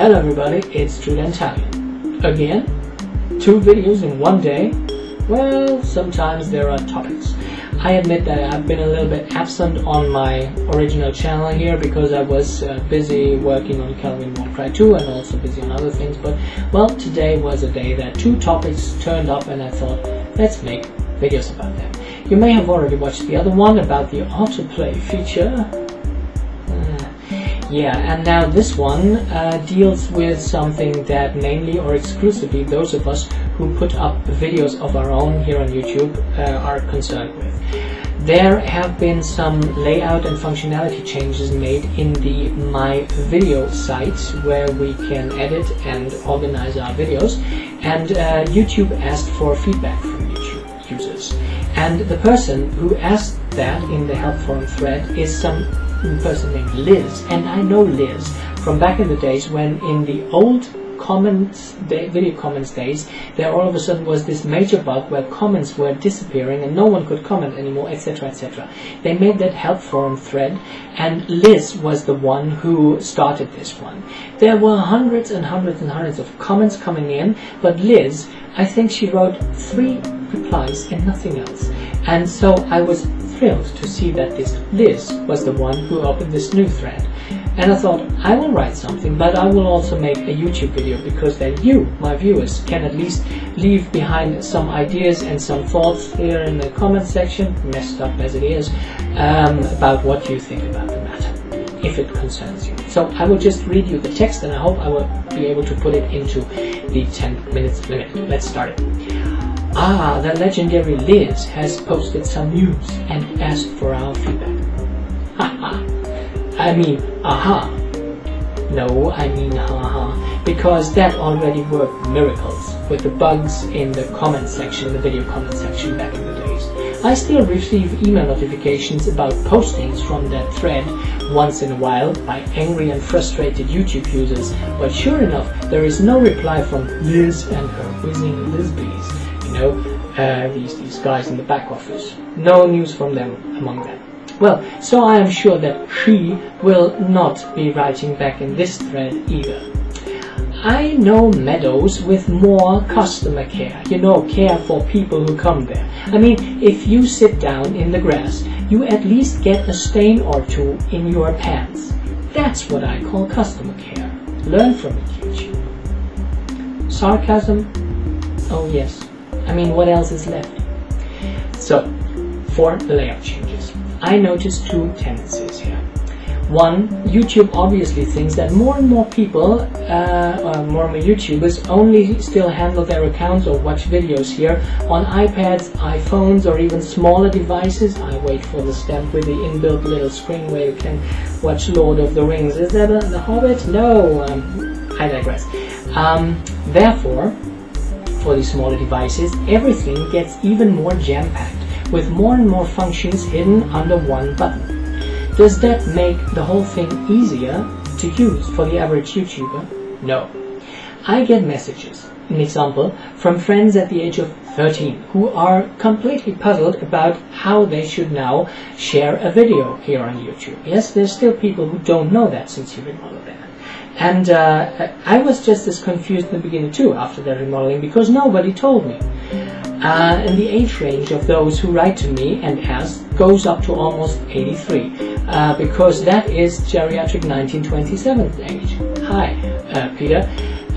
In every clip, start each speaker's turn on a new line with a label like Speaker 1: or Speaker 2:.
Speaker 1: Hello everybody, it's TubeLymp again. 2 videos in one day. Well, sometimes there are topics. I admit that I've been a little bit absent on my original channel here because I was busy working on Kelvin Warcry 2 and also busy on other things, but well, today was a day that 2 topics turned up and I thought, let's make videos about them. You may have already watched the other one about the autoplay feature. Yeah, and now this one deals with something that mainly or exclusively those of us who put up videos of our own here on YouTube are concerned with. There have been some layout and functionality changes made in the My Video site where we can edit and organize our videos, and YouTube asked for feedback from YouTube users. And the person who asked that in the help forum thread is some person named Liz, and I know Liz from back in the days when in the old video comments days there all of a sudden was this major bug where comments were disappearing and no one could comment anymore, etc, etc. They made that help forum thread and Liz was the one who started this one. There were hundreds and hundreds and hundreds of comments coming in, but Liz, I think she wrote 3 replies and nothing else, and so I was thrilled to see that this Liz was the one who opened this new thread. And I thought, I will write something, but I will also make a YouTube video because then you, my viewers, can at least leave behind some ideas and some thoughts here in the comment section, messed up as it is, about what you think about the matter, if it concerns you. So I will just read you the text and I hope I will be able to put it into the 10 minutes limit. Let's start it. Ah, the legendary Liz has posted some news and asked for our feedback. Haha. I mean, aha. No, I mean haha. Because that already worked miracles with the bugs in the comment section, the video comment section back in the days. I still receive email notifications about postings from that thread once in a while by angry and frustrated YouTube users, but sure enough, there is no reply from Liz and her whizzing Lisbies. You know, these guys in the back office. No news from them among them. Well, so I am sure that she will not be writing back in this thread either. I know meadows with more customer care, you know, care for people who come there. I mean, if you sit down in the grass, you at least get a stain or 2 in your pants. That's what I call customer care. Learn from it, YouTube. Sarcasm? Oh yes. I mean, what else is left? So, for the layout changes, I noticed 2 tendencies here. 1, YouTube obviously thinks that more and more people, more and more YouTubers, only still handle their accounts or watch videos here on iPads, iPhones, or even smaller devices. I wait for the stamp with the inbuilt little screen where you can watch Lord of the Rings. Is that The Hobbit? No, I digress. Therefore, for these smaller devices, everything gets even more jam-packed, with more and more functions hidden under one button. Does that make the whole thing easier to use for the average YouTuber? No. I get messages, an example, from friends at the age of 13 who are completely puzzled about how they should now share a video here on YouTube. Yes, there's still people who don't know that since you remodeled that. And I was just as confused in the beginning too after the remodeling because nobody told me. And the age range of those who write to me and ask goes up to almost 83 because that is geriatric 1927 age. Hi, Peter.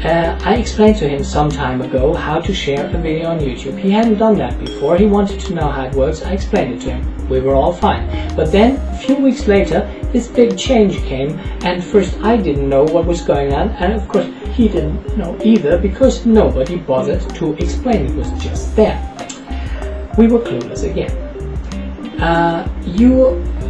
Speaker 1: I explained to him some time ago how to share a video on YouTube. He hadn't done that before. He wanted to know how it works. I explained it to him. We were all fine. But then, a few weeks later, this big change came, and first I didn't know what was going on, and of course he didn't know either because nobody bothered to explain. It was just there. We were clueless again.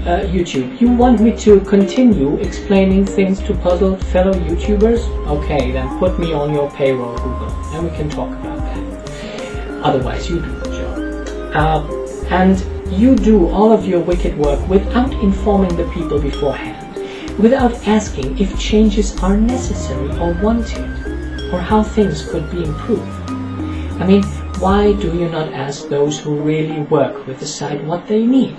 Speaker 1: YouTube, you want me to continue explaining things to puzzled fellow YouTubers? Okay, then put me on your payroll, Google, and we can talk about that. Otherwise, you do the job. And you do all of your wicked work without informing the people beforehand, without asking if changes are necessary or wanted, or how things could be improved. I mean, why do you not ask those who really work with the site what they need?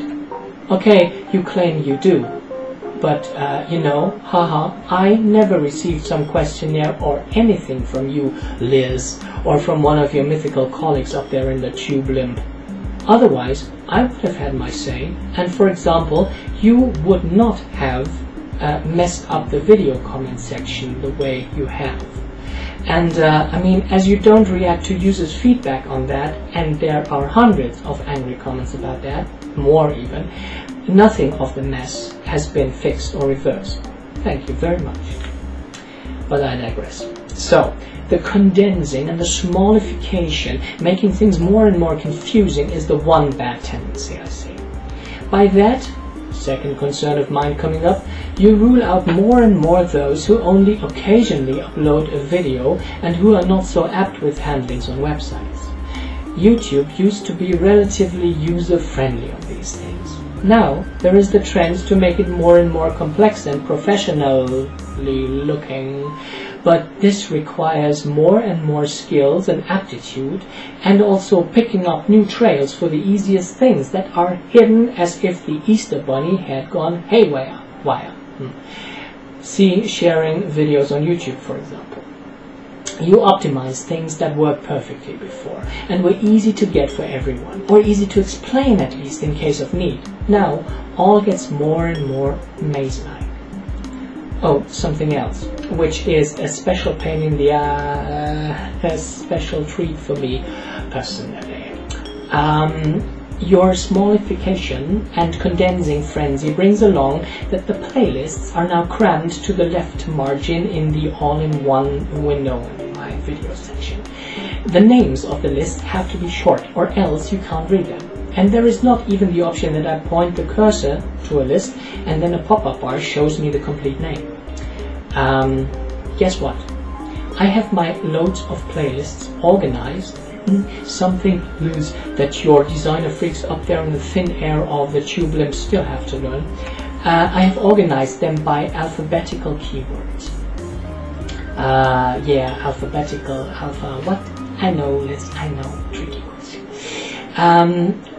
Speaker 1: Okay, you claim you do, but you know, haha, I never received some questionnaire or anything from you, Liz, or from one of your mythical colleagues up there in the TubeLymp. Otherwise, I would have had my say, and for example, you would not have messed up the video comment section the way you have. And I mean, as you don't react to users' feedback on that, and there are hundreds of angry comments about that, more even, nothing of the mess has been fixed or reversed. Thank you very much. But I digress. So, the condensing and the smallification, making things more and more confusing, is the one bad tendency I see. By that, second concern of mine coming up, you rule out more and more those who only occasionally upload a video and who are not so apt with handlings on websites. YouTube used to be relatively user-friendly on these things. Now, there is the trend to make it more and more complex and professionally looking, but this requires more and more skills and aptitude, and also picking up new trails for the easiest things that are hidden as if the Easter Bunny had gone haywire. See sharing videos on YouTube, for example. You optimize things that worked perfectly before and were easy to get for everyone, or easy to explain at least in case of need. Now, all gets more and more maze-like. Oh, something else, which is a special pain in the a special treat for me personally. Your smallification and condensing frenzy brings along that the playlists are now crammed to the left margin in the all-in-one window in my video section. The names of the list have to be short, or else you can't read them. And there is not even the option that I point the cursor to a list and then a pop-up bar shows me the complete name. Guess what? I have my loads of playlists organized, something loose that your designer freaks up there in the thin air of the TubeLymp still have to learn. I have organized them by alphabetical keywords. Yeah, alphabetical, what? I know, tricky question.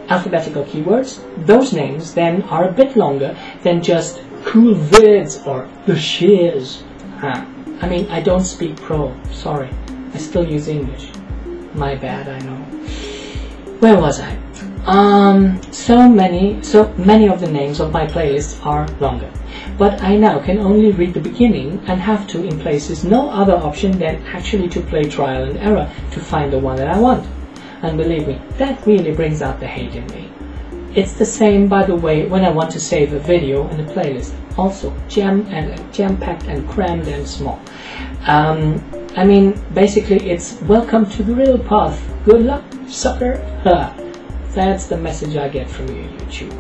Speaker 1: Alphabetical keywords, those names then are a bit longer than just cool vids or the shiz. I mean, I don't speak pro, sorry, I still use English. My bad, I know. Where was I? So many of the names of my playlists are longer, but I now can only read the beginning and have to, in places, no other option than actually to play trial and error to find the one that I want. And believe me, that really brings out the hate in me. It's the same, by the way, when I want to save a video in a playlist, also jam-packed and crammed and small. I mean, basically, it's welcome to the real path. Good luck, sucker. That's the message I get from you, YouTube.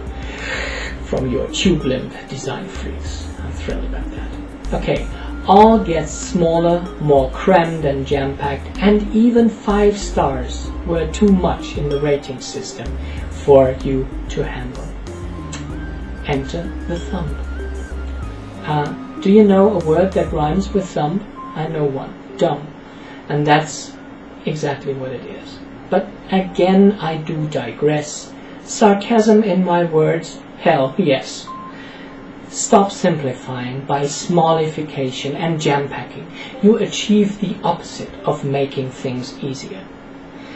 Speaker 1: From your TubeLymp design freaks. I'm thrilled about that. Okay, all gets smaller, more crammed and jam-packed, and even 5 stars were too much in the rating system for you to handle. Enter the thumb. Do you know a word that rhymes with thumb? I know one. Dumb. And that's exactly what it is. But again, I do digress. Sarcasm in my words? Hell yes. Stop simplifying by smallification and jam-packing. You achieve the opposite of making things easier.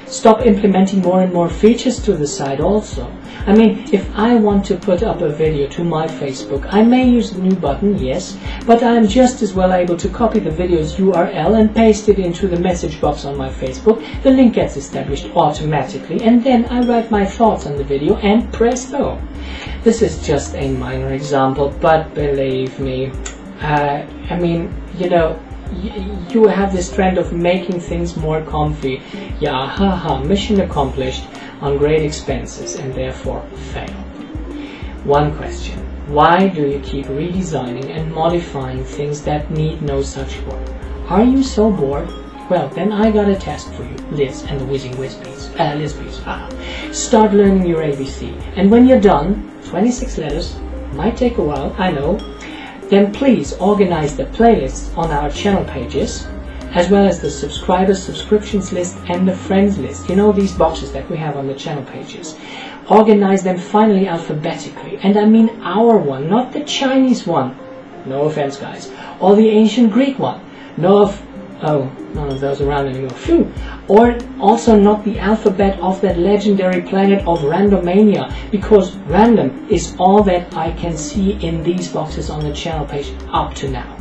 Speaker 1: Stop implementing more and more features to the site also. I mean, if I want to put up a video to my Facebook, I may use the new button, yes, but I am just as well able to copy the video's URL and paste it into the message box on my Facebook. The link gets established automatically, and then I write my thoughts on the video, and presto. This is just a minor example, but believe me, I mean, you know, you have this trend of making things more comfy. Yeah, haha, mission accomplished on great expenses and therefore fail. One question: why do you keep redesigning and modifying things that need no such work? Are you so bored? Well, then I got a test for you, Liz and the Whizzing Whizbees. Start learning your ABC, and when you're done, 26 letters, might take a while, I know, then please organize the playlists on our channel pages, as well as the subscribers, subscriptions list, and the friends list. You know, these boxes that we have on the channel pages. Organize them finally alphabetically, and I mean our one, not the Chinese one. No offense, guys. Or the ancient Greek one. None of those around anymore. Phew. Or also not the alphabet of that legendary planet of Randomania, because random is all that I can see in these boxes on the channel page up to now.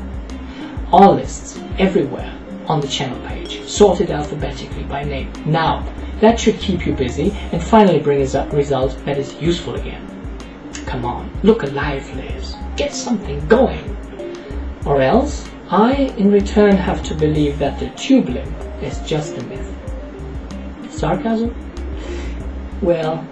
Speaker 1: All lists, everywhere on the channel page, sorted alphabetically by name. Now, that should keep you busy and finally bring us a result that is useful again. Come on, look alive, Liz. Get something going. Or else, I in return have to believe that the TubeLymp is just a myth. Sarcasm? Well,